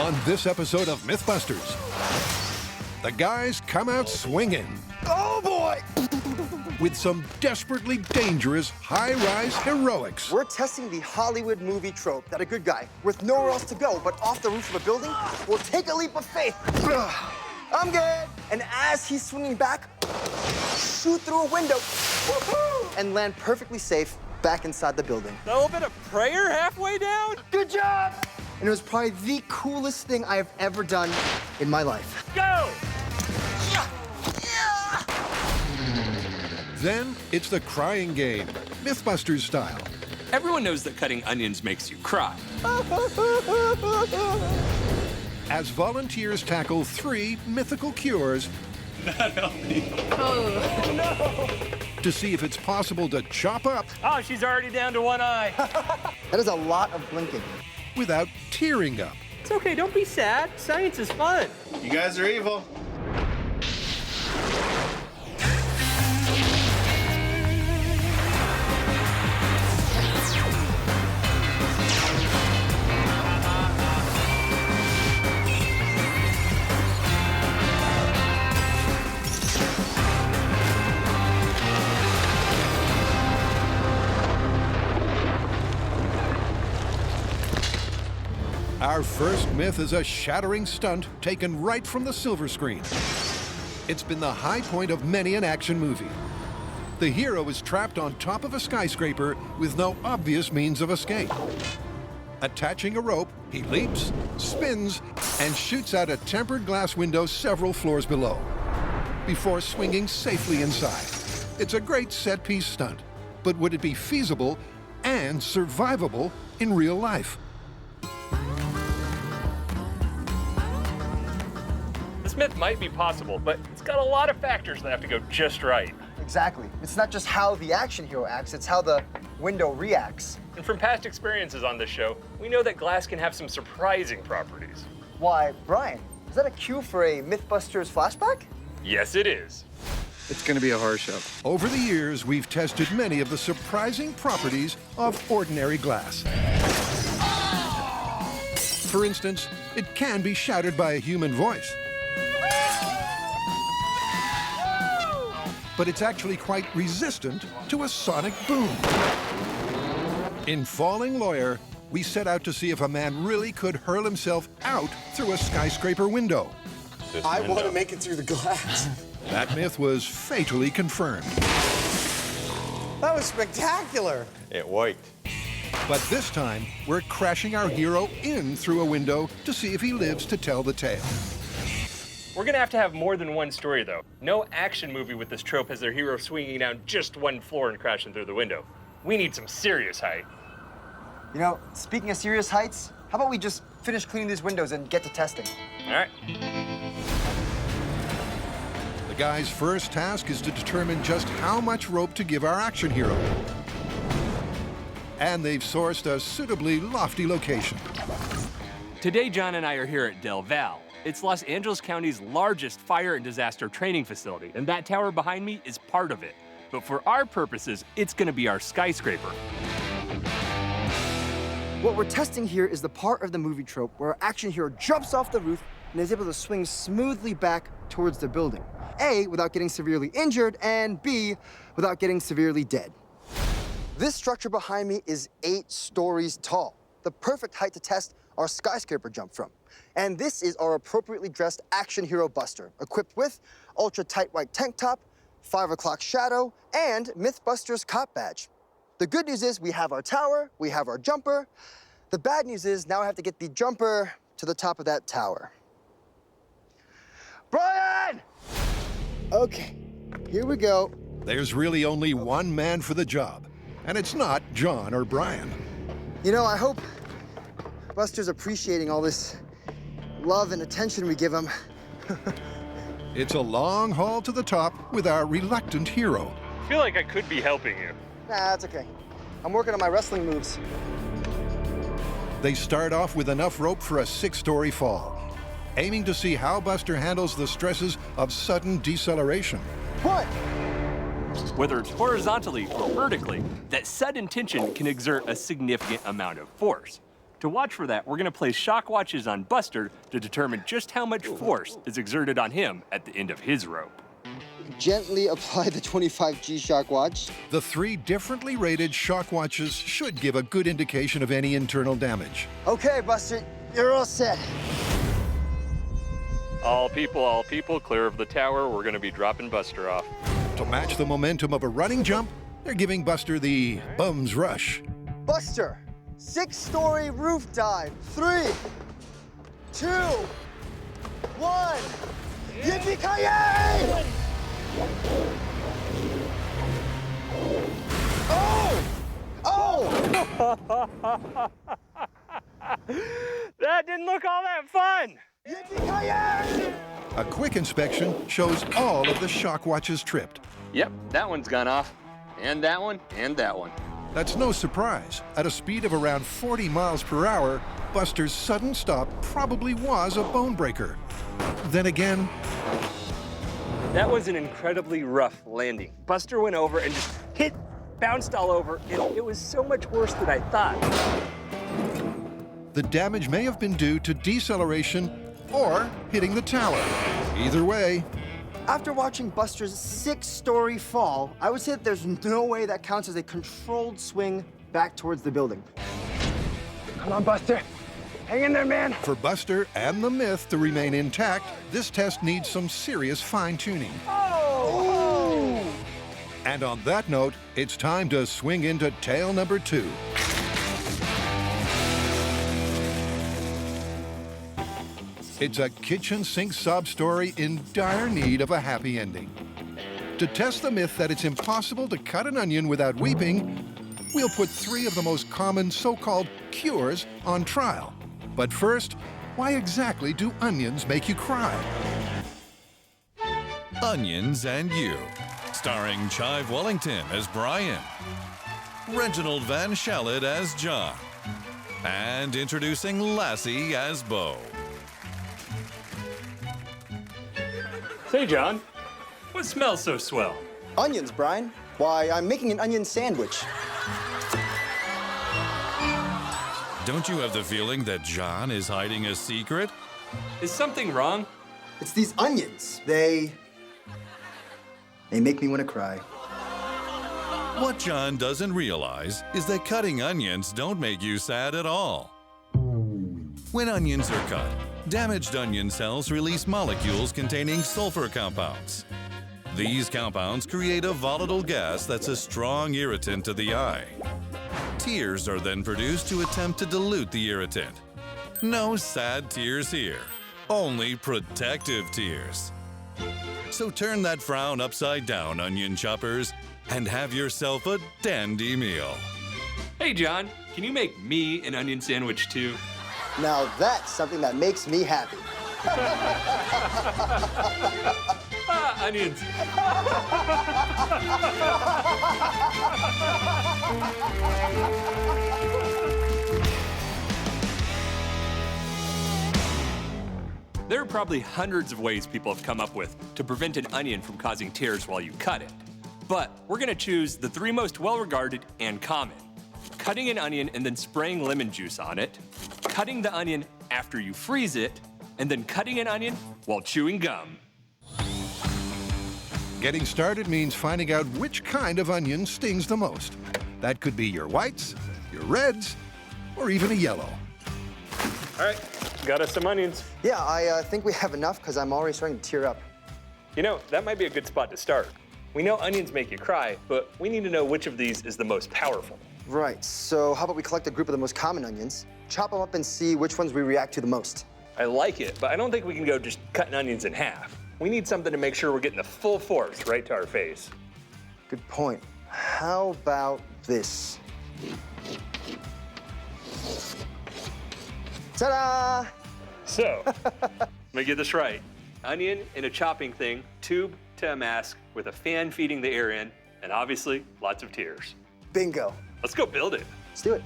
On this episode of Mythbusters, the guys come out swinging. Oh boy! With some desperately dangerous high-rise heroics. We're testing the Hollywood movie trope that a good guy, with nowhere else to go but off the roof of a building, will take a leap of faith. I'm good. And as he's swinging back, shoot through a window and land perfectly safe back inside the building. A little bit of prayer halfway down? Good job! And it was probably the coolest thing I have ever done in my life. Go! Then it's the crying game, Mythbusters style. Everyone knows that cutting onions makes you cry. As volunteers tackle 3 mythical cures to see if it's possible to chop up Oh, she's already down to one eye. That is a lot of blinking. without tearing up. It's okay, don't be sad. Science is fun. You guys are evil. Our first myth is a shattering stunt taken right from the silver screen. It's been the high point of many an action movie. The hero is trapped on top of a skyscraper with no obvious means of escape. Attaching a rope, he leaps, spins, and shoots out a tempered glass window several floors below, before swinging safely inside. It's a great set-piece stunt, but would it be feasible and survivable in real life? This myth might be possible, but it's got a lot of factors that have to go just right. Exactly. It's not just how the action hero acts, it's how the window reacts. And from past experiences on this show, we know that glass can have some surprising properties. Why, Brian, is that a cue for a Mythbusters flashback? Yes, it is. It's gonna be a horror show. Over the years, we've tested many of the surprising properties of ordinary glass. For instance, it can be shattered by a human voice. But it's actually quite resistant to a sonic boom. In Falling Lawyer, we set out to see if a man really could hurl himself out through a skyscraper window. I want to make it through the glass. That myth was fatally confirmed. That was spectacular. It worked. But this time, we're crashing our hero in through a window to see if he lives to tell the tale. We're gonna have to have more than one story, though. No action movie with this trope has their hero swinging down just one floor and crashing through the window. We need some serious height. You know, speaking of serious heights, how about we just finish cleaning these windows and get to testing? All right. The guy's first task is to determine just how much rope to give our action hero. And they've sourced a suitably lofty location. Today, John and I are here at Del Val. It's Los Angeles County's largest fire and disaster training facility, and that tower behind me is part of it. But for our purposes, it's gonna be our skyscraper. What we're testing here is the part of the movie trope where our action hero jumps off the roof and is able to swing smoothly back towards the building. A, without getting severely injured, and B, without getting severely dead. This structure behind me is 8 stories tall, the perfect height to test our skyscraper jump from. And this is our appropriately dressed action hero Buster, equipped with ultra-tight white tank top, 5 o'clock shadow, and Mythbusters cop badge. The good news is we have our tower, we have our jumper. The bad news is now I have to get the jumper to the top of that tower. Brian! Okay, here we go. There's really only one man for the job, and it's not John or Brian. You know, I hope Buster's appreciating all this love and attention we give him. It's a long haul to the top with our reluctant hero. I feel like I could be helping you. Nah, that's okay. I'm working on my wrestling moves. They start off with enough rope for a 6-story fall, aiming to see how Buster handles the stresses of sudden deceleration. What? Whether it's horizontally or vertically, that sudden tension can exert a significant amount of force. To watch for that, we're gonna place shock watches on Buster to determine just how much force is exerted on him at the end of his rope. Gently apply the 25G shock watch. The 3 differently rated shock watches should give a good indication of any internal damage. Okay, Buster, you're all set. All people, clear of the tower. We're gonna be dropping Buster off. To match the momentum of a running jump, they're giving Buster the bum's rush. Buster, 6-story roof dive. 3, 2, 1. Yippee-ki-yay! Oh! Oh! That didn't look all that fun. Yippee-ki-yay! A quick inspection shows all of the shock watches tripped. Yep, that one's gone off. And that one, and that one. That's no surprise. At a speed of around 40 miles per hour, Buster's sudden stop probably was a bone breaker. Then again, That was an incredibly rough landing. Buster went over and just bounced all over, and it was so much worse than I thought. the damage may have been due to deceleration or hitting the tower. Either way, After watching Buster's 6-story fall, I would say that there's no way that counts as a controlled swing back towards the building. Come on, Buster. Hang in there, man. for Buster and the myth to remain intact, this test needs some serious fine-tuning. Oh! And on that note, it's time to swing into tale number 2. It's a kitchen sink sob story in dire need of a happy ending. To test the myth that it's impossible to cut an onion without weeping, we'll put 3 of the most common so-called cures on trial. But first, why exactly do onions make you cry? Onions and You, starring Chive Wellington as Brian, Reginald Van Shallot as John, and introducing Lassie as Bo. Say, John, what smells so swell? Onions, Brian. Why, I'm making an onion sandwich. Don't you have the feeling that John is hiding a secret? Is something wrong? It's these onions. They make me want to cry. What John doesn't realize is that cutting onions don't make you sad at all. When onions are cut, damaged onion cells release molecules containing sulfur compounds. These compounds create a volatile gas that's a strong irritant to the eye. Tears are then produced to attempt to dilute the irritant. No sad tears here, only protective tears. So turn that frown upside down, onion choppers, and have yourself a dandy meal. Hey, John, can you make me an onion sandwich too? Now that's something that makes me happy. Ah, onions. There are probably hundreds of ways people have come up with to prevent an onion from causing tears while you cut it. But we're gonna choose the 3 most well-regarded and common. Cutting an onion and then spraying lemon juice on it, cutting the onion after you freeze it, and then cutting an onion while chewing gum. Getting started means finding out which kind of onion stings the most. That could be your whites, your reds, or even a yellow. All right, got us some onions. Yeah, I think we have enough because I'm already starting to tear up. You know, that might be a good spot to start. We know onions make you cry, but we need to know which of these is the most powerful. Right, so how about we collect a group of the most common onions, chop them up and see which ones we react to the most. I like it, but I don't think we can go just cutting onions in half. We need something to make sure we're getting the full force right to our face. Good point. How about this? Ta-da! So, let me get this right. Onion in a chopping thing, tube to a mask with a fan feeding the air in, and obviously lots of tears. Bingo. Let's go build it. Let's do it.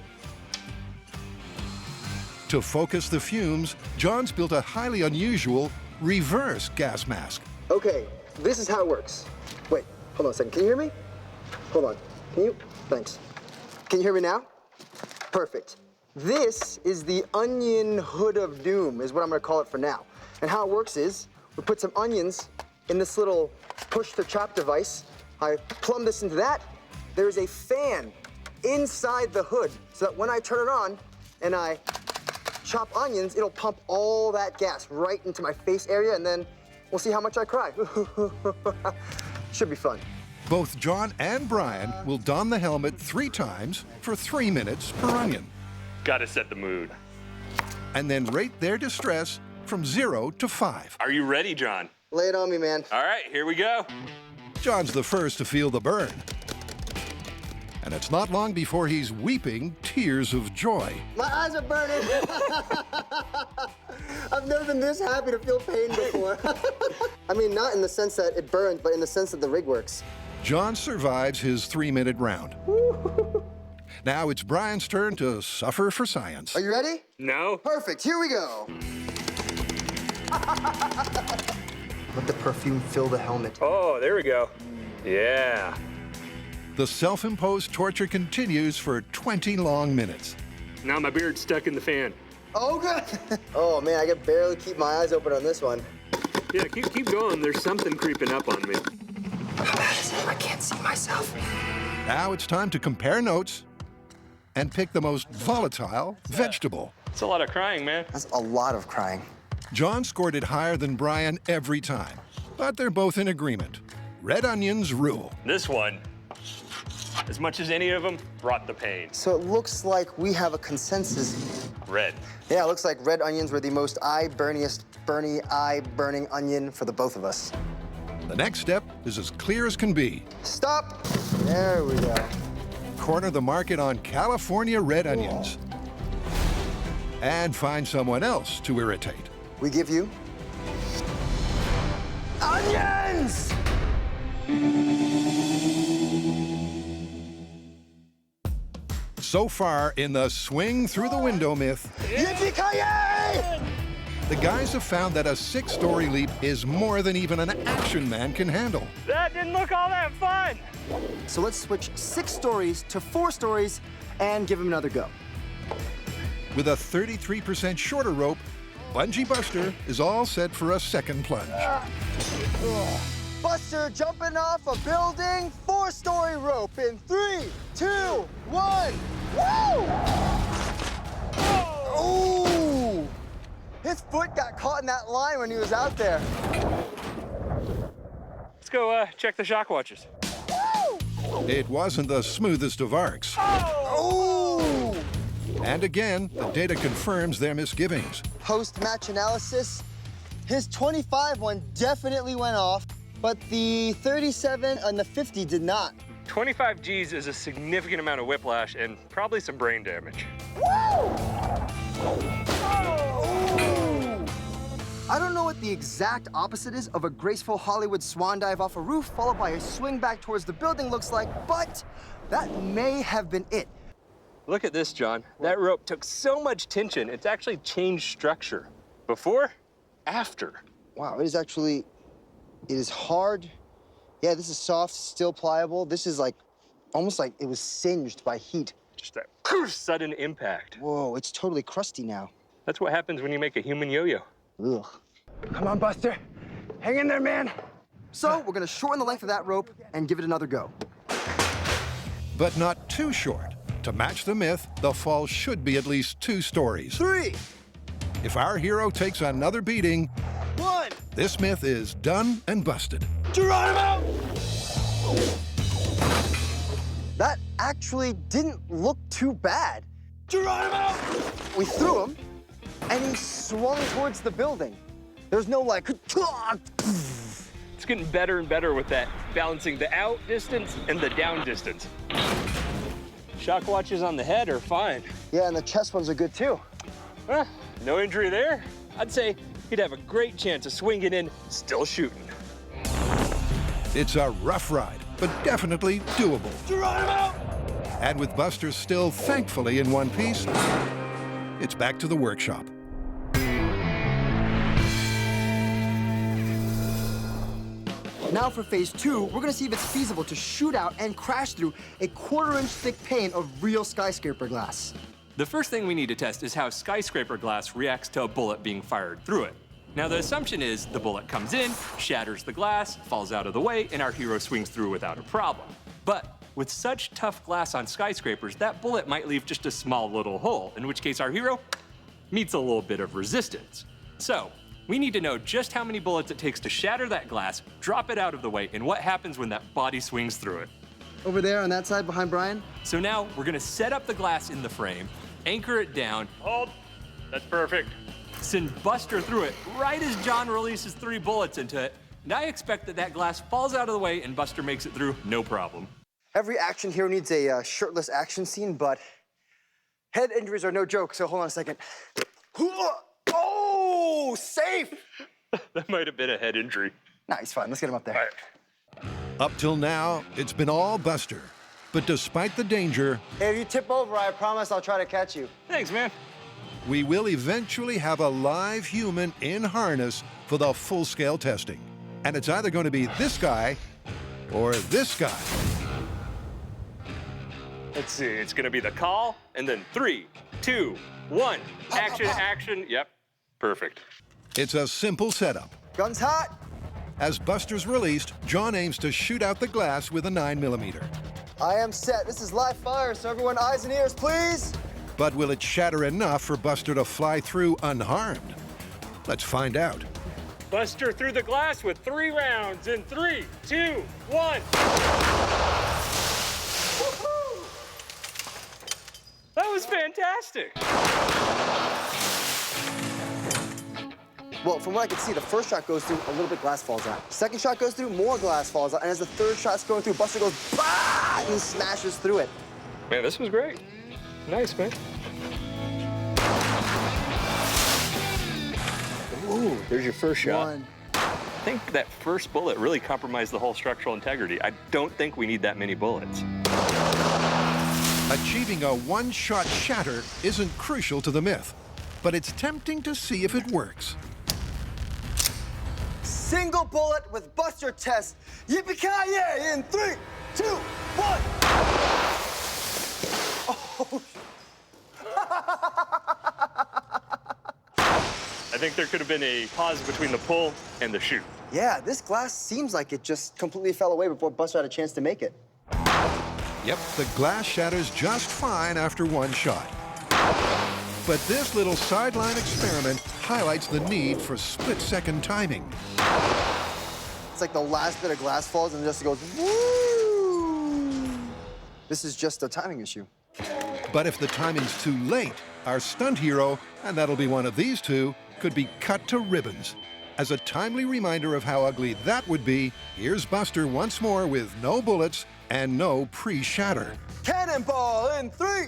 To focus the fumes, John's built a highly unusual reverse gas mask. Okay, this is how it works. Wait, hold on a second. Can you hear me? Hold on. Can you? Thanks. Can you hear me now? Perfect. This is the onion hood of doom, is what I'm gonna call it for now. And how it works is, we put some onions in this little push-to-chop device. I plumb this into that. There's a fan inside the hood, so that when I turn it on and I chop onions, it'll pump all that gas right into my face area, and then we'll see how much I cry. Should be fun. Both John and Brian will don the helmet 3 times for 3 minutes per onion, Gotta set the mood. and then rate their distress from 0 to 5. Are you ready, John? Lay it on me, man. All right, here we go. John's the first to feel the burn. And it's not long before he's weeping tears of joy. My eyes are burning. I've never been this happy to feel pain before. I mean, not in the sense that it burns, but in the sense that the rig works. John survives his 3-minute round. Now it's Brian's turn to suffer for science. Are you ready? No? Perfect, here we go. Let the perfume fill the helmet. Oh, there we go. Yeah. The self-imposed torture continues for 20 long minutes. Now my beard's stuck in the fan. Oh, good. Oh, man, I can barely keep my eyes open on this one. Yeah, keep going. There's something creeping up on me. I can't see myself. Now it's time to compare notes and pick the most volatile vegetable. It's a lot of crying, man. That's a lot of crying. John scored it higher than Brian every time, but they're both in agreement. Red onions rule. This one, as much as any of them, brought the pain. So it looks like we have a consensus. Red. Yeah, it looks like red onions were the most eye-burning onion for the both of us. The next step is as clear as can be. Stop. There we go. Corner the market on California red onions. And find someone else to irritate. We give you onions! So far in the swing through the window myth, Yippee-ki-yay! the guys have found that a 6-story leap is more than even an action man can handle. That didn't look all that fun. So let's switch 6 stories to 4 stories and give him another go. With a 33% shorter rope, Bungee Buster is all set for a second plunge. Buster jumping off a building, 4-story rope in 3, 2, 1. Woo! Ooh! His foot got caught in that line when he was out there. Let's go check the shock watches. It wasn't the smoothest of arcs. Ooh! And again, the data confirms their misgivings. Post-match analysis, his 25 one definitely went off, but the 37 and the 50 did not. 25 Gs is a significant amount of whiplash and probably some brain damage. I don't know what the exact opposite is of a graceful Hollywood swan dive off a roof followed by a swing back towards the building looks like, but that may have been it. Look at this, John. That rope took so much tension, it's actually changed structure. Before, after. Wow, it is hard. Yeah, this is soft, still pliable. This is like, almost like it was singed by heat. Just that sudden impact. Whoa, it's totally crusty now. That's what happens when you make a human yo-yo. Ugh. Come on, Buster. Hang in there, man. So we're gonna shorten the length of that rope and give it another go. But not too short. To match the myth, the fall should be at least 2 stories. 3, If our hero takes another beating, 1. this myth is done and busted. Geronimo! That actually didn't look too bad. Geronimo! We threw him, and he swung towards the building. There's no like, It's getting better and better with that, balancing the out distance and the down distance. Shock watches on the head are fine. yeah, and the chest ones are good too. No injury there. I'd say he'd have a great chance of swinging in, still shooting. It's a rough ride, but definitely doable. Geronimo! And with Buster still thankfully in one piece, it's back to the workshop. Now for phase 2, we're gonna see if it's feasible to shoot out and crash through a 1/4-inch thick pane of real skyscraper glass. The first thing we need to test is how skyscraper glass reacts to a bullet being fired through it. Now, the assumption is the bullet comes in, shatters the glass, falls out of the way, and our hero swings through without a problem. But with such tough glass on skyscrapers, that bullet might leave just a small little hole, in which case our hero meets a little bit of resistance. So, we need to know just how many bullets it takes to shatter that glass, drop it out of the way, and what happens when that body swings through it. Over there on that side behind Brian. So now we're gonna set up the glass in the frame, anchor it down. Hold, that's perfect. Send Buster through it right as John releases 3 bullets into it. And I expect that that glass falls out of the way and Buster makes it through, no problem. Every action hero needs a shirtless action scene, but head injuries are no joke, so hold on a second. Oh, safe! That might have been a head injury. Nah, he's fine. Let's get him up there. All right. Up till now, it's been all Buster. But despite the danger, Hey, if you tip over, I promise I'll try to catch you. Thanks, man. we will eventually have a live human in harness for the full-scale testing. And it's either going to be this guy or this guy. Let's see, it's gonna be the call, and then 3, 2, 1. Action, action. Yep, perfect. It's a simple setup. Gun's hot. As Buster's released, John aims to shoot out the glass with a 9mm. I am set. This is live fire, so everyone eyes and ears, please. But will it shatter enough for Buster to fly through unharmed? Let's find out. Buster through the glass with 3 rounds in 3, 2, 1. Woohoo! That was fantastic. Well, from what I can see, the first shot goes through, a little bit glass falls out. Second shot goes through, more glass falls out. And as the third shot's going through, Buster goes, bah! And he smashes through it. Man, this was great. Nice, man. Ooh, there's your first shot. One. I think that first bullet really compromised the whole structural integrity. I don't think we need that many bullets. Achieving a one-shot shatter isn't crucial to the myth, but it's tempting to see if it works. Single bullet with Buster test. Yippee-ki-yay in 3, 2, 1. Oh. I think there could have been a pause between the pull and the shoot. Yeah, this glass seems like it just completely fell away before Buster had a chance to make it. Yep, the glass shatters just fine after one shot. But this little sideline experiment highlights the need for split-second timing. It's like the last bit of glass falls and just goes, woo! This is just a timing issue. But if the timing's too late, our stunt hero, and that'll be one of these two, could be cut to ribbons. As a timely reminder of how ugly that would be, here's Buster once more with no bullets and no pre-shatter. Cannonball in 3,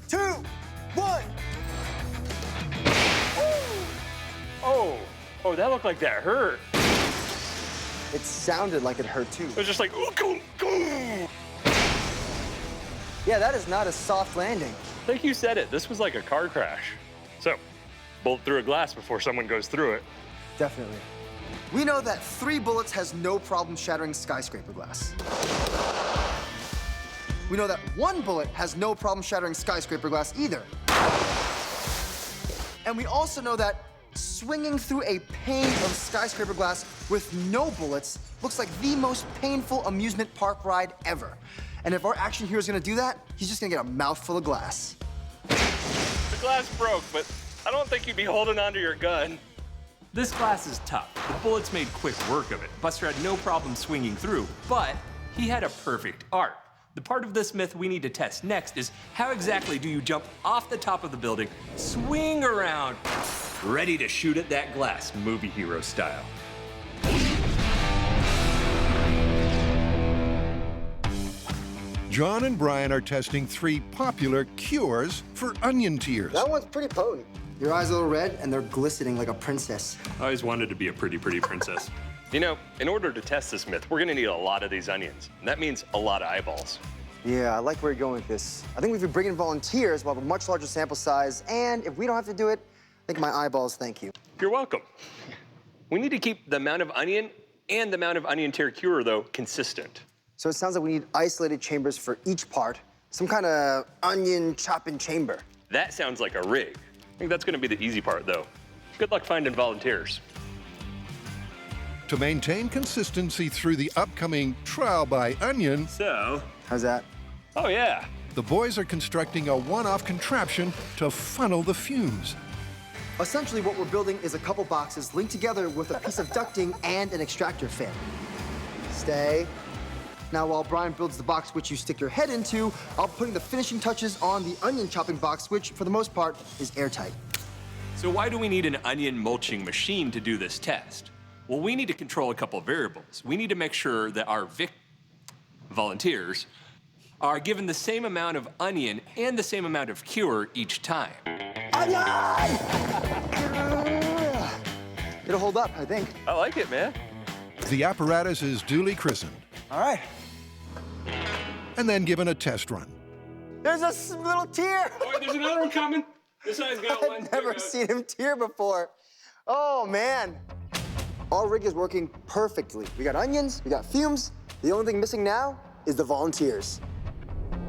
2, 1. Oh, that looked like that hurt. It sounded like it hurt too. It was just like, ooh, goo, goo. Yeah, that is not a soft landing. I think you said it. This was like a car crash. So, bolt through a glass before someone goes through it. Definitely. We know that 3 bullets has no problem shattering skyscraper glass. We know that 1 bullet has no problem shattering skyscraper glass either. And we also know that swinging through a pane of skyscraper glass with no bullets looks like the most painful amusement park ride ever. And if our action hero is gonna do that, he's just gonna get a mouthful of glass. The glass broke, but I don't think you'd be holding onto your gun. This glass is tough. The bullets made quick work of it. Buster had no problem swinging through, but he had a perfect arc. The part of this myth we need to test next is how exactly do you jump off the top of the building, swing around, ready to shoot at that glass, movie hero style. John and Brian are testing 3 popular cures for onion tears. That one's pretty potent. Your eyes are a little red and they're glistening like a princess. I always wanted to be a pretty princess. You know, in order to test this myth, we're gonna need a lot of these onions. And that means a lot of eyeballs. Yeah, I like where you're going with this. I think if we bring in volunteers, we'll have a much larger sample size, and if we don't have to do it, I think my eyeballs thank you. You're welcome. We need to keep the amount of onion and the amount of onion tear cure, though, consistent. So it sounds like we need isolated chambers for each part, some kind of onion chopping chamber. That sounds like a rig. I think that's gonna be the easy part, though. Good luck finding volunteers. To maintain consistency through the upcoming trial by Onion, So, How's that? oh yeah. the boys are constructing a one-off contraption to funnel the fumes. Essentially, what we're building is a couple boxes linked together with a piece of ducting and an extractor fan. Stay. Now, while Brian builds the box which you stick your head into, I'll putting the finishing touches on the onion chopping box, which, for the most part, is airtight. So why do we need an onion mulching machine to do this test? Well, we need to control a couple variables. We need to make sure that our volunteers are given the same amount of onion and the same amount of cure each time. Onion! It'll hold up, I think. I like it, man. The apparatus is duly christened All right. and then given a test run. There's a little tear. Oh, there's another one coming. This guy's got one. I've never seen him tear before. Oh, man. Our rig is working perfectly. We got onions, we got fumes. The only thing missing now is the volunteers.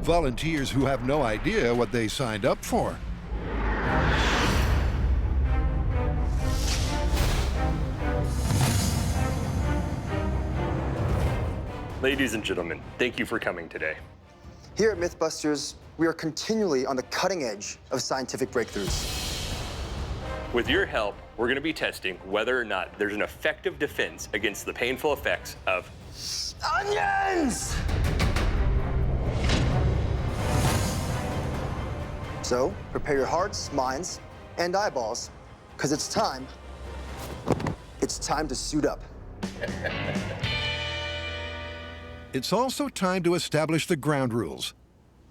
Volunteers who have no idea what they signed up for. Ladies and gentlemen, thank you for coming today. Here at Mythbusters, we are continually on the cutting edge of scientific breakthroughs. With your help, we're going to be testing whether or not there's an effective defense against the painful effects of Onions! So, prepare your hearts, minds, and eyeballs, because it's time to suit up. It's also time to establish the ground rules.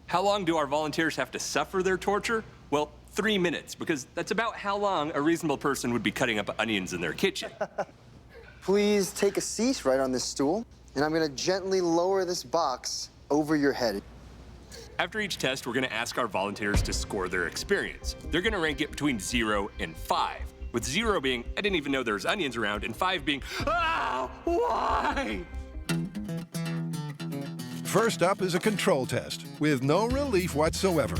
how long do our volunteers have to suffer their torture? Well, 3 minutes, because that's about how long a reasonable person would be cutting up onions in their kitchen. Please take a seat right on this stool, and I'm gonna gently lower this box over your head. After each test, we're gonna ask our volunteers to score their experience. They're gonna rank it between 0 and 5, with 0 being, I didn't even know there was onions around, and 5 being, ah, why? First up is a control test, with no relief whatsoever.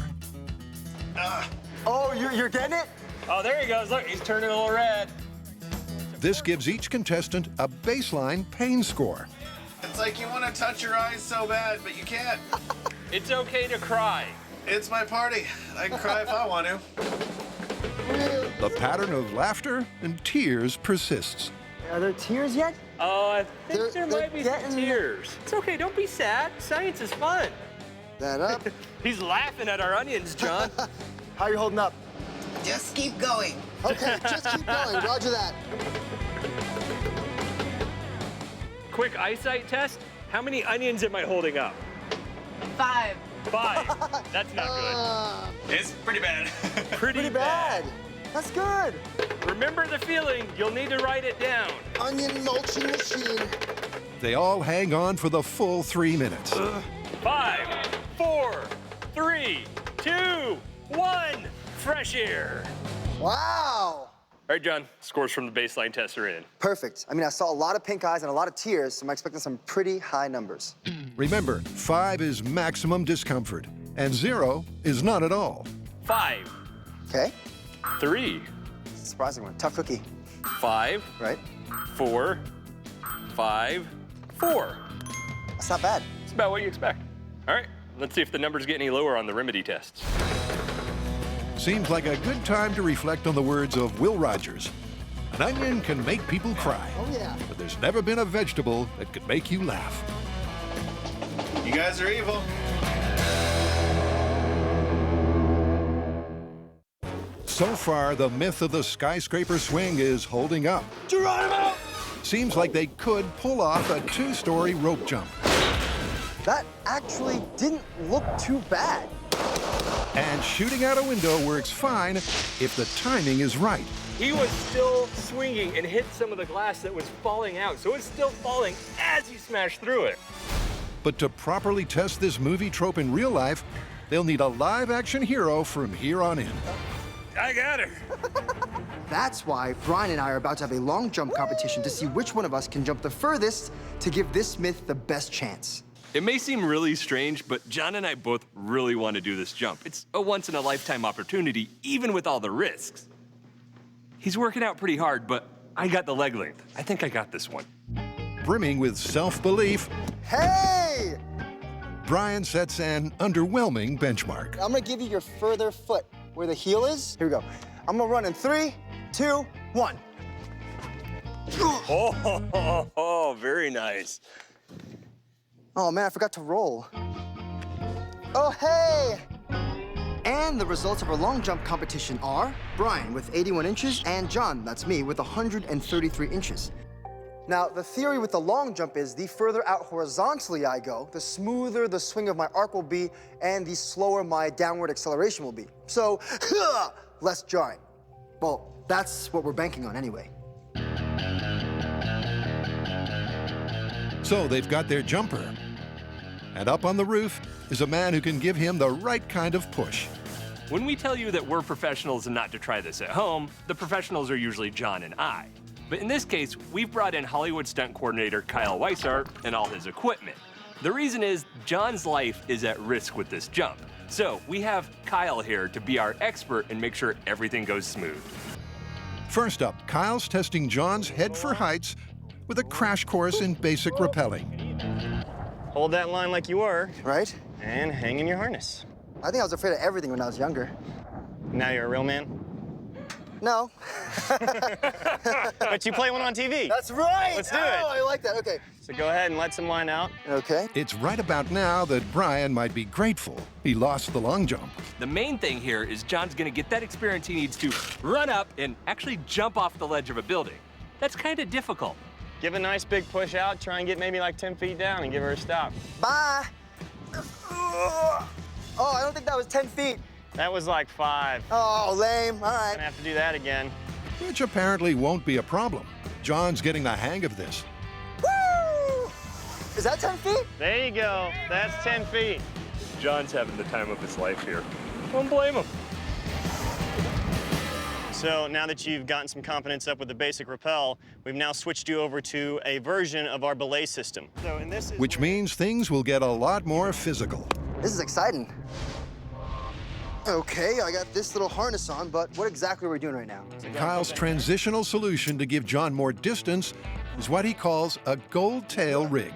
Oh, you're getting it? Oh, there he goes, look, he's turning a little red. This gives each contestant a baseline pain score. It's like you want to touch your eyes so bad, but you can't. It's okay to cry. It's my party. I can cry if I want to. The pattern of laughter and tears persists. Are there tears yet? Oh, I think They're there might be some getting- tears. It's okay, don't be sad. Science is fun. That up. He's laughing at our onions, John. How are you holding up? Just keep going. Okay, just keep going. Roger that. Quick eyesight test. How many onions am I holding up? 5. 5. That's not It's pretty bad. good. Pretty bad. That's good. Remember the feeling. You'll need to write it down. Onion mulching machine. They all hang on for the full 3 minutes. 5, 4, 3, 2, 1. Fresh air. Wow. All right, John. Scores from the baseline test are in. Perfect. I mean, I saw a lot of pink eyes and a lot of tears, so I'm expecting some pretty high numbers. Remember, 5 is maximum discomfort, and 0 is none at all. 5, Okay. 3, Surprising one. Tough cookie, 5, right? 4, 5, 4. That's not bad. It's about what you expect. All right, let's see if the numbers get any lower on the remedy tests. Seems like a good time to reflect on the words of Will Rogers. An onion can make people cry, Oh, yeah. but there's never been a vegetable that could make you laugh. You guys are evil. So far, the myth of the skyscraper swing is holding up. Geronimo! Seems like they could pull off a 2-story rope jump. That actually didn't look too bad. And shooting out a window works fine if the timing is right. He was still swinging and hit some of the glass that was falling out, so it's still falling as he smashed through it. But to properly test this movie trope in real life, they'll need a live-action hero from here on in. I got her. That's why Brian and I are about to have a long jump competition to see which one of us can jump the furthest to give this myth the best chance. It may seem really strange, but John and I both really want to do this jump. It's a once-in-a-lifetime opportunity, even with all the risks. He's working out pretty hard, but I got the leg length. I think I got this one. Brimming with self-belief, Hey! Brian sets an underwhelming benchmark. I'm gonna give you your further foot where the heel is. Here we go. I'm gonna run in 3, 2, 1. Oh, very nice. Oh man, I forgot to roll. Oh, hey! And the results of our long jump competition are Brian with 81 inches and John, that's me, with 133 inches. Now, the theory with the long jump is the further out horizontally I go, the smoother the swing of my arc will be and the slower my downward acceleration will be. So, less jarring. Well, that's what we're banking on anyway. So they've got their jumper. And up on the roof is a man who can give him the right kind of push. When we tell you that we're professionals and not to try this at home, the professionals are usually John and I. But in this case, we've brought in Hollywood stunt coordinator Kyle Weissart and all his equipment. The reason is John's life is at risk with this jump. So we have Kyle here to be our expert and make sure everything goes smooth. First up, Kyle's testing John's head for heights with a crash course in basic rappelling. Hold that line like you were, Right? and hang in your harness. I think I was afraid of everything when I was younger. Now you're a real man. No. But you play one on TV. That's right! Let's do it. Oh, I like that. Okay. So go ahead and let some line out. Okay. It's right about now that Brian might be grateful he lost the long jump. The main thing here is John's gonna get that experience he needs to run up and actually jump off the ledge of a building. That's kind of difficult. Give a nice big push out. Try and get maybe like 10 feet down and give her a stop. Bye. Oh, I don't think that was 10 feet. That was like 5. Oh, lame. All Gonna right. have to do that again. Which apparently won't be a problem. John's getting the hang of this. Woo! Is that 10 feet? There you go. That's 10 feet. John's having the time of his life here. Don't blame him. So now that you've gotten some confidence up with the basic rappel, we've now switched you over to a version of our belay system. So, and this is Which means things will get a lot more physical. This is exciting. Okay, I got this little harness on, but what exactly are we doing right now? Kyle's transitional solution to give John more distance is what he calls a gold tail rig.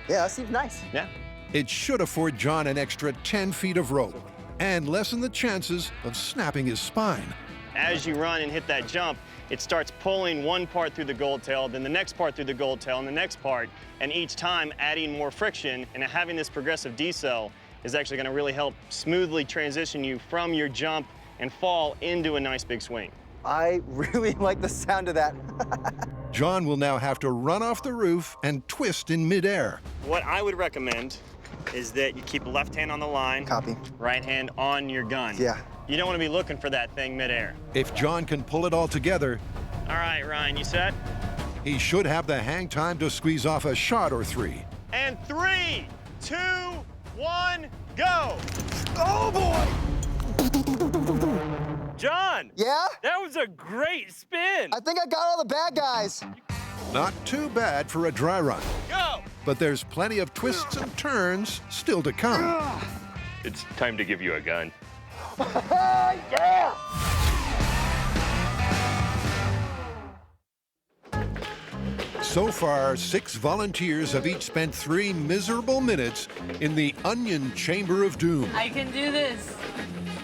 Yeah, that seems nice. Yeah. It should afford John an extra 10 feet of rope and lessen the chances of snapping his spine. As you run and hit that jump, it starts pulling one part through the gold tail, then the next part through the gold tail, and the next part, and each time adding more friction, and having this progressive decel is actually gonna really help smoothly transition you from your jump and fall into a nice big swing. I really like the sound of that. John will now have to run off the roof and twist in midair. What I would recommend is that you keep left hand on the line, Copy. right hand on your gun. Yeah. You don't wanna be looking for that thing midair. If John can pull it all together, All right, Ryan, you set? he should have the hang time to squeeze off a shot or 3. And 3, 2, 1, go! Oh, boy! John! Yeah? That was a great spin! I think I got all the bad guys. Not too bad for a dry run, Go! but there's plenty of twists and turns still to come. It's time to give you a gun. Yeah! So far, 6 volunteers have each spent 3 miserable minutes in the onion chamber of doom I can do this.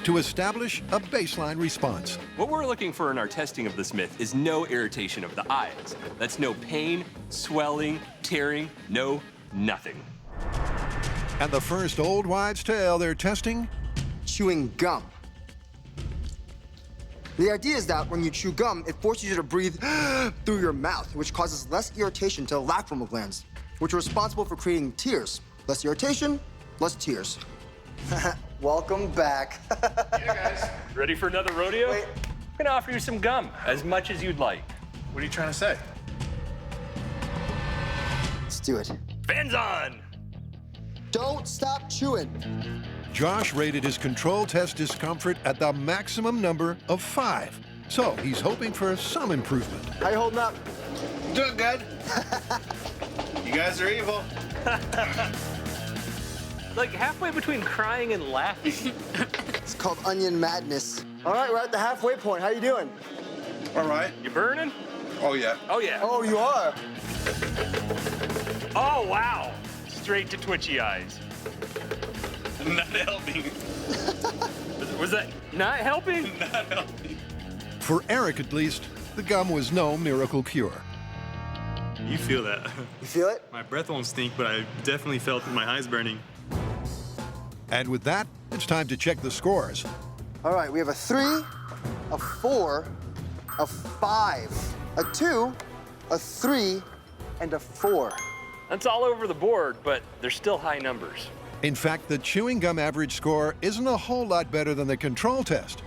to establish a baseline response. What we're looking for in our testing of this myth is no irritation of the eyes. That's no pain, swelling, tearing, no nothing. And the first old wives' tale they're testing? Chewing gum. The idea is that when you chew gum, it forces you to breathe through your mouth, which causes less irritation to the lacrimal glands, which are responsible for creating tears. Less irritation, less tears. Welcome back. Ready for another rodeo? Wait. I'm gonna offer you some gum, as much as you'd like. What are you trying to say? Let's do it. Fans on! Don't stop chewing. Josh rated his control test discomfort at the maximum number of 5. So he's hoping for some improvement. How you holding up? Doing good. You You guys are evil. Like halfway between crying and laughing. It's called onion madness. All right, we're at the halfway point. How you doing? All right. You burning? Oh, yeah. Oh, yeah. Oh, you are? Oh, wow. Straight to twitchy eyes. Not helping. Was that not helping? Not helping. For Eric, at least, the gum was no miracle cure. You feel that. You feel it? My breath won't stink, but I definitely felt my eyes burning. And with that, it's time to check the scores. All right, we have a 3, a 4, a 5, a 2, a 3, and a 4. That's all over the board, but they're still high numbers. In fact, the chewing gum average score isn't a whole lot better than the control test.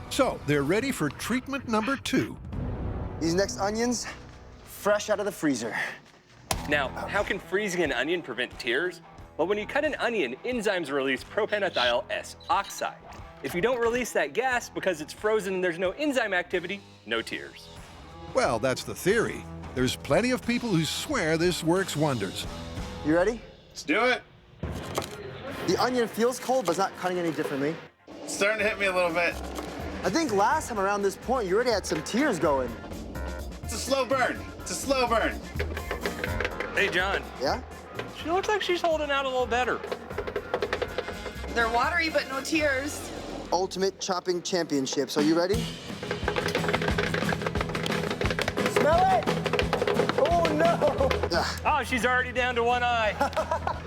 So, they're ready for treatment number 2. These next onions, fresh out of the freezer. Now, how can freezing an onion prevent tears? Well, when you cut an onion, enzymes release propanethyl S oxide. If you don't release that gas because it's frozen and there's no enzyme activity, no tears. Well, that's the theory. There's plenty of people who swear this works wonders. You ready? Let's do it. The onion feels cold, but it's not cutting any differently. It's starting to hit me a little bit. I think last time around this point, you already had some tears going. It's a slow burn. It's a slow burn. Hey, John. Yeah? She looks like she's holding out a little better. They're watery, but no tears. Ultimate chopping championships. Are you ready? Smell it! Oh, no! Ugh, Oh, she's already down to one eye.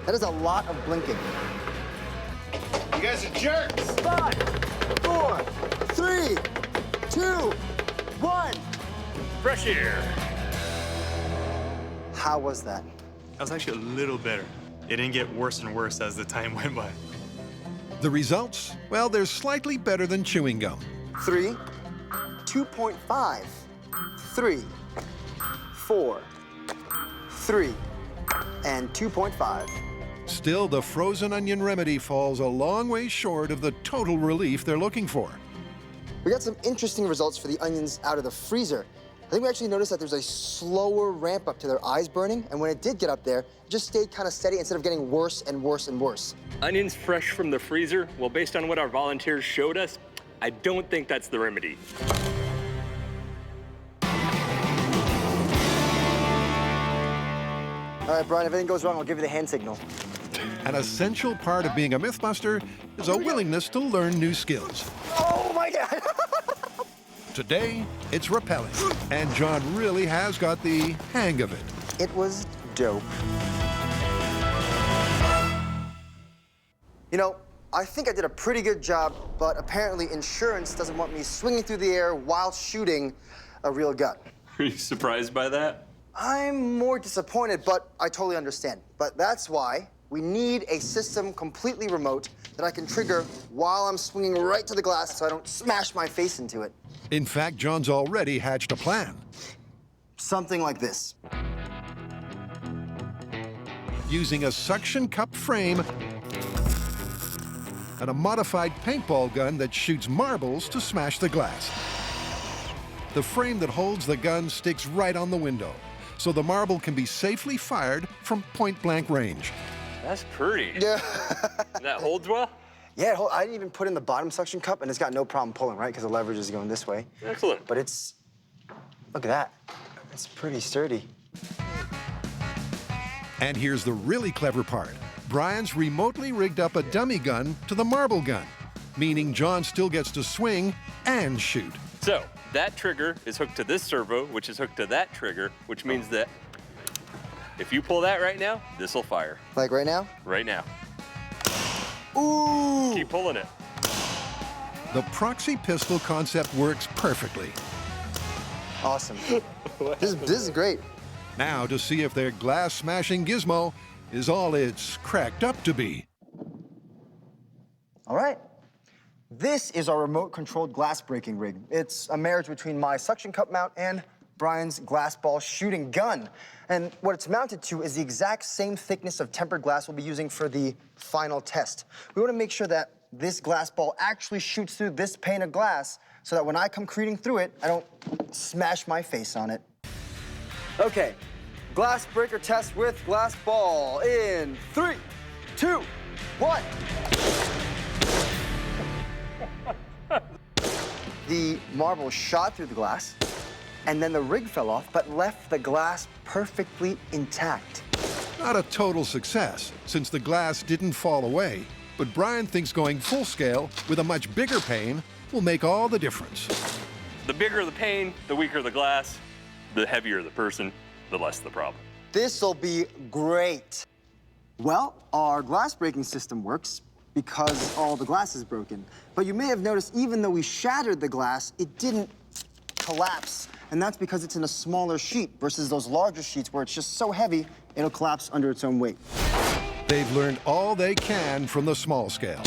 that is a lot of blinking. You guys are jerks. 5, 4, 3, 2, 1. Fresh air. How was that? That was actually a little better. It didn't get worse and worse as the time went by. The results? Well, they're slightly better than chewing gum. 3, 2.5, 3, 4, 3, and 2.5. Still, the frozen onion remedy falls a long way short of the total relief they're looking for. We got some interesting results for the onions out of the freezer. I think we actually noticed that there's a slower ramp up to their eyes burning, and when it did get up there, it just stayed kind of steady instead of getting worse and worse and worse. Onions fresh from the freezer? Well, based on what our volunteers showed us, I don't think that's the remedy. All right, Brian, if anything goes wrong, I'll give you the hand signal. An essential part of being a Mythbuster is a willingness to learn new skills. Oh my God! Today, it's rappelling, and John really has got the hang of it. It was dope. You know, I think I did a pretty good job, but apparently insurance doesn't want me swinging through the air while shooting a real gun. Are you surprised by that? I'm more disappointed, but I totally understand. But that's why we need a system completely remote that I can trigger while I'm swinging right to the glass so I don't smash my face into it. In fact, John's already hatched a plan. Something like this. Using a suction cup frame and a modified paintball gun that shoots marbles to smash the glass. The frame that holds the gun sticks right on the window, so the marble can be safely fired from point-blank range. That's pretty. Yeah. That holds well? Yeah, I didn't even put in the bottom suction cup, and it's got no problem pulling, right? Because the leverage is going this way. Excellent. But it's, look at that. It's pretty sturdy. And here's the really clever part. Brian's remotely rigged up a dummy gun to the marble gun, meaning John still gets to swing and shoot. So, that trigger is hooked to this servo, which is hooked to that trigger, which means that if you pull that right now, this will fire. Like right now? Right now. Ooh! Keep pulling it. The proxy pistol concept works perfectly. Awesome. This is great. Now to see if their glass-smashing gizmo is all it's cracked up to be. All right. This is our remote-controlled glass-breaking rig. It's a marriage between my suction cup mount and Brian's glass ball shooting gun. And what it's mounted to is the exact same thickness of tempered glass we'll be using for the final test. We want to make sure that this glass ball actually shoots through this pane of glass so that when I come careening through it, I don't smash my face on it. Okay, Glass breaker test with glass ball in 3, 2, 1. The marble shot through the glass, and then the rig fell off, but left the glass perfectly intact. Not a total success, since the glass didn't fall away. But Brian thinks going full scale with a much bigger pane will make all the difference. The bigger the pane, the weaker the glass, the heavier the person, the less the problem. This'll be great. Well, our glass breaking system works because all the glass is broken. But you may have noticed, even though we shattered the glass, it didn't collapse. And that's because it's in a smaller sheet versus those larger sheets where it's just so heavy, it'll collapse under its own weight. They've learned all they can from the small scale.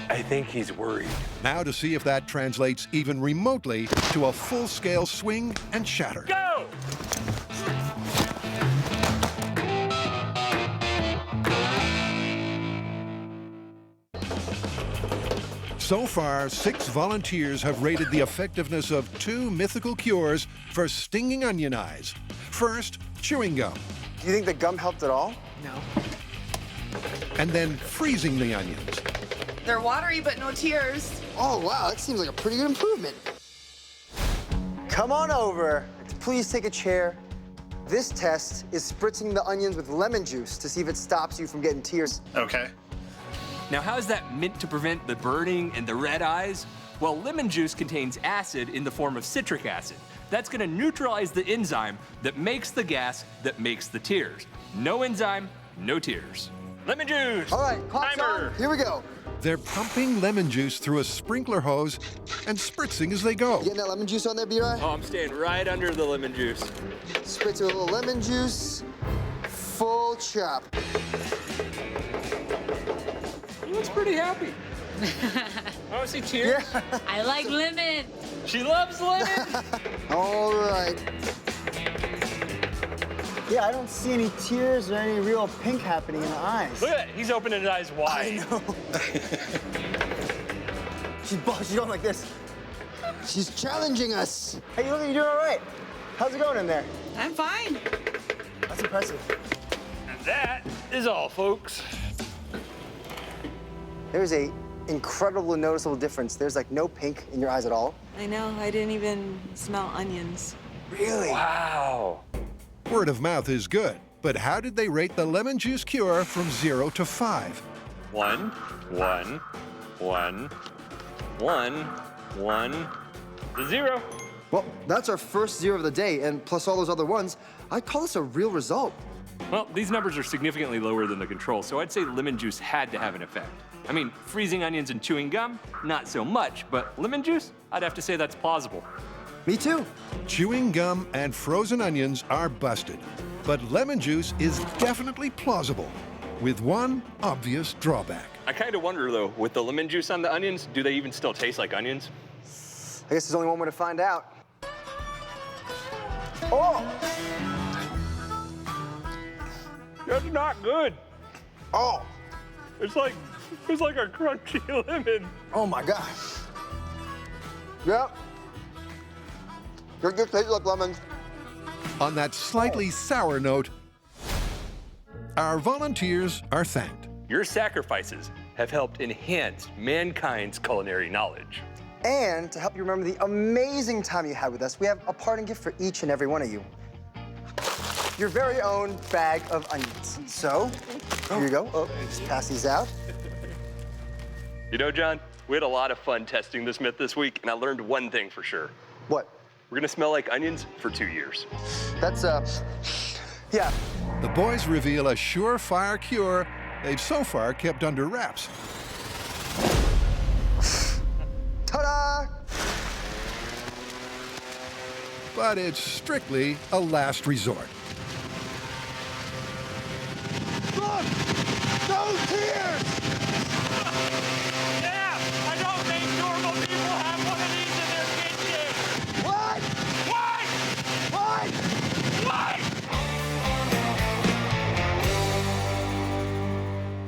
I think he's worried. Now to see if that translates even remotely to a full-scale swing and shatter. Go! So far, 6 volunteers have rated the effectiveness of 2 mythical cures for stinging onion eyes. First, chewing gum, Do you think the gum helped at all? No. and then freezing the onions. They're watery, but no tears. Oh, wow, that seems like a pretty good improvement. Come on over. Please take a chair. This test is spritzing the onions with lemon juice to see if it stops you from getting tears. Okay. Now, how is that meant to prevent the burning and the red eyes? Well, lemon juice contains acid in the form of citric acid. That's gonna neutralize the enzyme that makes the gas that makes the tears. No enzyme, no tears. Lemon juice! All right, clock's on. Here we go. They're pumping lemon juice through a sprinkler hose and spritzing as they go. You getting that lemon juice on there, B-Rye? Oh, I'm staying right under the lemon juice. Spritz with a little lemon juice. Full chop. He looks pretty happy. I want to see tears. Yeah. I like lemon. She loves lemon. All right. Yeah, I don't see any tears or any real pink happening in the eyes. Look at that. He's opening his eyes wide. I know. She's going like this. She's challenging us. Hey, you look like you're doing all right. How's it going in there? I'm fine. That's impressive. And that is all, folks. There's a incredible noticeable difference. There's like no pink in your eyes at all. I know, I didn't even smell onions. Really? Wow. Word of mouth is good, but how did they rate the lemon juice cure from 0 to 5? 1, 1, 1, 1, 1, 0. Well, that's our first 0 of the day, and plus all those other ones, I'd call this a real result. Well, these numbers are significantly lower than the control, so I'd say lemon juice had to have an effect. I mean, freezing onions and chewing gum, not so much, but lemon juice, I'd have to say that's plausible. Me too. Chewing gum and frozen onions are busted, but lemon juice is definitely plausible, with one obvious drawback. I kind of wonder, though, with the lemon juice on the onions, do they even still taste like onions? I guess there's only one way to find out. Oh! That's not good. Oh! It's like a crunchy lemon. Oh my gosh. Yep. It just tastes like lemons. On that slightly sour note, our volunteers are thanked. Your sacrifices have helped enhance mankind's culinary knowledge. And to help you remember the amazing time you had with us, we have a parting gift for each and every one of you. Your very own bag of onions. So, here you go. Oh, just pass these out. You know, John, we had a lot of fun testing this myth this week, and I learned one thing for sure. What? We're gonna smell like onions for 2 years. That's, yeah. The boys reveal a surefire cure they've so far kept under wraps. Ta-da! But it's strictly a last resort. Look! No tears! Yeah! I don't think normal people have one of these in their kitchen! What? What? What?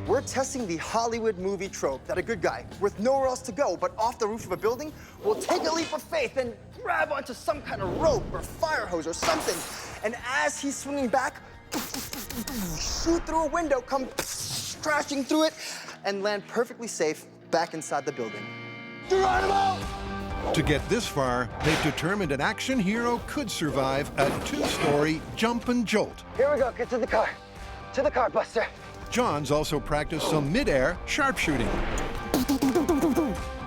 We're testing the Hollywood movie trope that a good guy, with nowhere else to go but off the roof of a building, will take a leap of faith and grab onto some kind of rope or fire hose or something and as he's swinging back, shoot through a window, come crashing through it, and land perfectly safe back inside the building. Geronimo! To get this far, they've determined an action hero could survive a 2-story jump and jolt. Here we go, get to the car. To the car, Buster. John's also practiced some mid-air sharpshooting.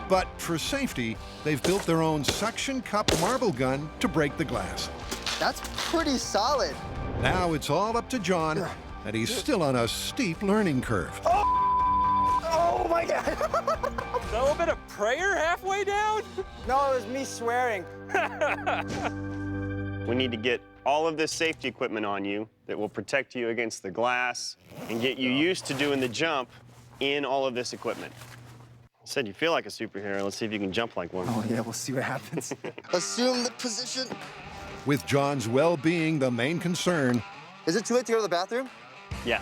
But for safety, they've built their own suction cup marble gun to break the glass. That's pretty solid. Now it's all up to John, and he's still on a steep learning curve. Oh my God! Is that a little bit of prayer halfway down? No, it was me swearing. We need to get all of this safety equipment on you that will protect you against the glass and get you used to doing the jump in all of this equipment. You said you feel like a superhero. Let's see if you can jump like one. Oh yeah, we'll see what happens. Assume the position. With John's well-being the main concern, Is it too late to go to the bathroom? Yeah.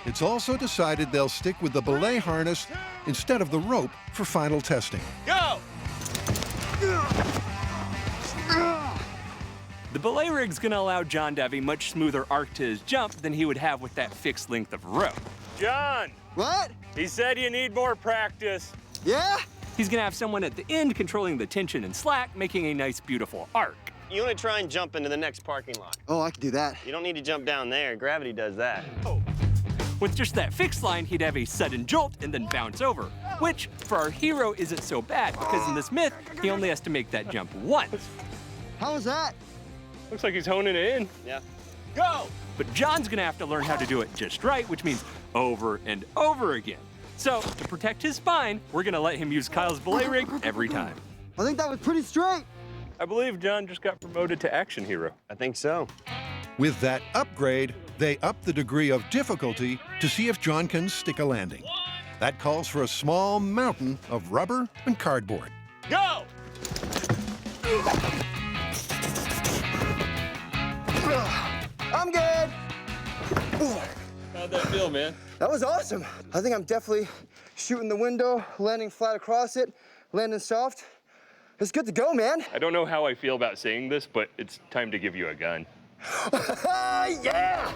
it's also decided they'll stick with the belay harness instead of the rope for final testing. Go! The belay rig's gonna allow John to have a much smoother arc to his jump than he would have with that fixed length of rope. John! What? He said you need more practice. Yeah? He's gonna have someone at the end controlling the tension and slack, making a nice, beautiful arc. You want to try and jump into the next parking lot. Oh, I can do that. You don't need to jump down there. Gravity does that. With just that fixed line, he'd have a sudden jolt and then bounce over, which for our hero isn't so bad because in this myth, he only has to make that jump once. How was that? Looks like he's honing it in. Yeah. Go! But John's gonna have to learn how to do it just right, which means over and over again. So to protect his spine, we're gonna let him use Kyle's belay rig every time. I think that was pretty straight. I believe John just got promoted to action hero. I think so. With that upgrade, they up the degree of difficulty to see if John can stick a landing. That calls for a small mountain of rubber and cardboard. Go! I'm good. How'd that feel, man? That was awesome. I think I'm definitely shooting the window, landing flat across it, landing soft. It's good to go, man. I don't know how I feel about saying this, but it's time to give you a gun. Yeah!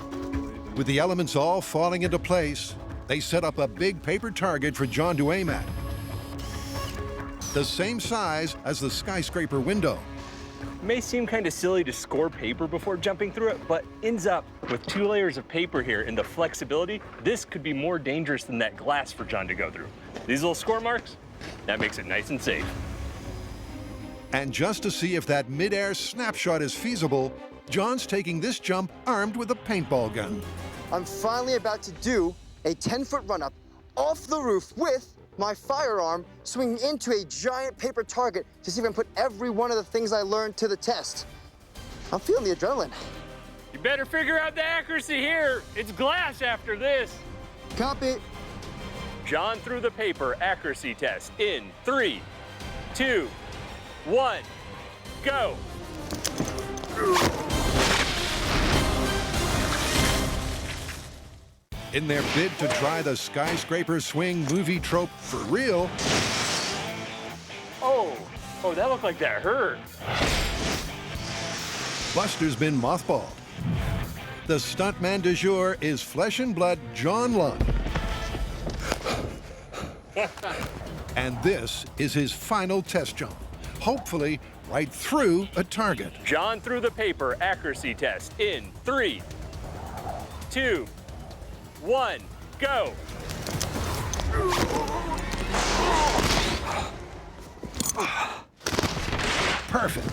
With the elements all falling into place, they set up a big paper target for John to aim at. The same size as the skyscraper window. It may seem kind of silly to score paper before jumping through it, but ends up with 2 layers of paper here and the flexibility, this could be more dangerous than that glass for John to go through. These little score marks, that makes it nice and safe. And just to see if that mid-air snapshot is feasible, John's taking this jump armed with a paintball gun. I'm finally about to do a 10-foot run-up off the roof with my firearm swinging into a giant paper target to see if I can put every one of the things I learned to the test. I'm feeling the adrenaline. You better figure out the accuracy here. It's glass after this. Copy. John threw the paper accuracy test in 3, 2, 1, go. In their bid to try the skyscraper swing movie trope for real, Oh, that looked like that hurt. Buster's been mothballed. The stuntman du jour is flesh and blood John Lund. And this is his final test jump, hopefully right through a target. John threw the paper accuracy test in 3, 2, 1, go. Perfect.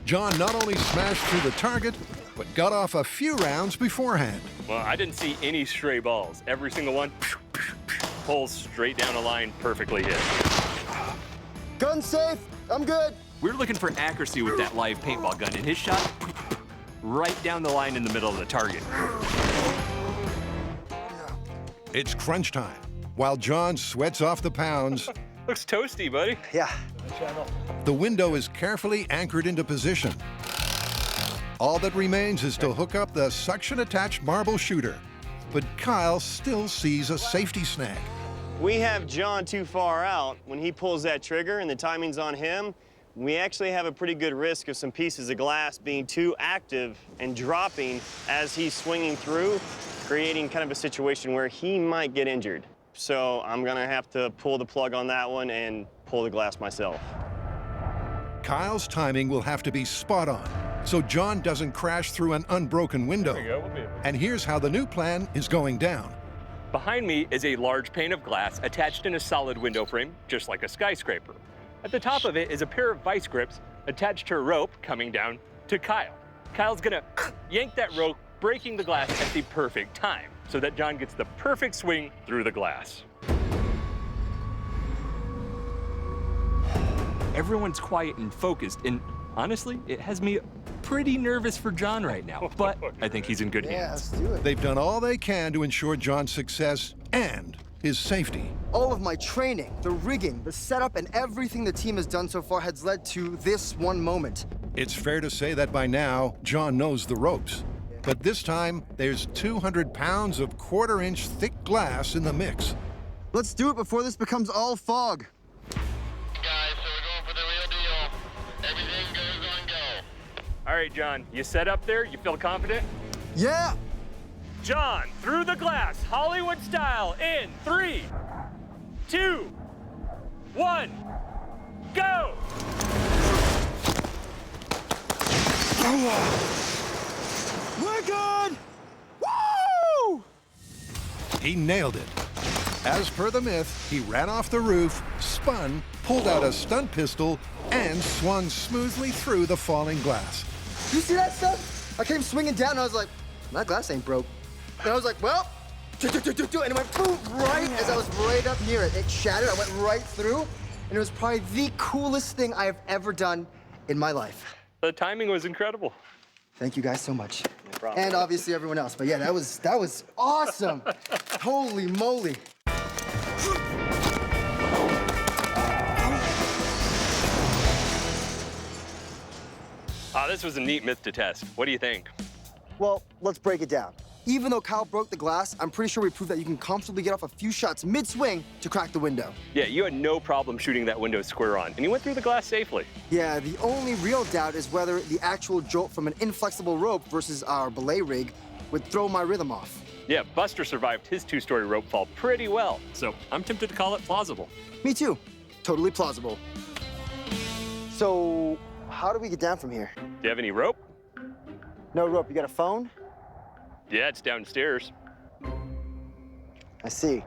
John not only smashed through the target, but got off a few rounds beforehand. Well, I didn't see any stray balls. Every single one pulls straight down the line, perfectly hit. Gun safe. I'm good. We're looking for accuracy with that live paintball gun, and his shot right down the line in the middle of the target. It's crunch time. While John sweats off the pounds, Looks toasty, buddy. Yeah. the window is carefully anchored into position. All that remains is to hook up the suction-attached marble shooter. But Kyle still sees a safety snag. We have John too far out. When he pulls that trigger and the timing's on him, we actually have a pretty good risk of some pieces of glass being too active and dropping as he's swinging through, creating kind of a situation where he might get injured. So I'm gonna have to pull the plug on that one and pull the glass myself. Kyle's timing will have to be spot on, so John doesn't crash through an unbroken window. There we go, we'll be able to. And here's how the new plan is going down. Behind me is a large pane of glass attached in a solid window frame, just like a skyscraper. At the top of it is a pair of vice grips attached to a rope coming down to Kyle. Kyle's gonna yank that rope, breaking the glass at the perfect time, so that John gets the perfect swing through the glass. Everyone's quiet and focused, and honestly, it has me pretty nervous for John right now, but I think he's in good hands. Let's do it. They've done all they can to ensure John's success and his safety. All of my training, the rigging, the setup, and everything the team has done so far has led to this one moment. It's fair to say that by now, John knows the ropes. But this time, there's 200 pounds of quarter-inch thick glass in the mix. Let's do it before this becomes all fog. Guys, so we're going for the real deal. Everything goes on go. All right, John, you set up there? You feel confident? Yeah! John, through the glass, Hollywood style, in 3, 2, 1, go! We're good! Woo! He nailed it. As per the myth, he ran off the roof, spun, pulled out a stunt pistol, and swung smoothly through the falling glass. You see that stuff? I came swinging down and I was like, that glass ain't broke. And I was like, well, and it went boom, right as I was right up near it. It shattered, I went right through, and it was probably the coolest thing I have ever done in my life. The timing was incredible. Thank you guys so much. No problem. And obviously everyone else, but yeah, that was awesome. Holy moly. This was a neat myth to test. What do you think? Well, let's break it down. Even though Kyle broke the glass, I'm pretty sure we proved that you can comfortably get off a few shots mid-swing to crack the window. Yeah, you had no problem shooting that window square on, and you went through the glass safely. Yeah, the only real doubt is whether the actual jolt from an inflexible rope versus our belay rig would throw my rhythm off. Yeah, Buster survived his two-story rope fall pretty well, so I'm tempted to call it plausible. Me too. Totally plausible. So, how do we get down from here? Do you have any rope? No rope. You got a phone? Yeah, it's downstairs. I see.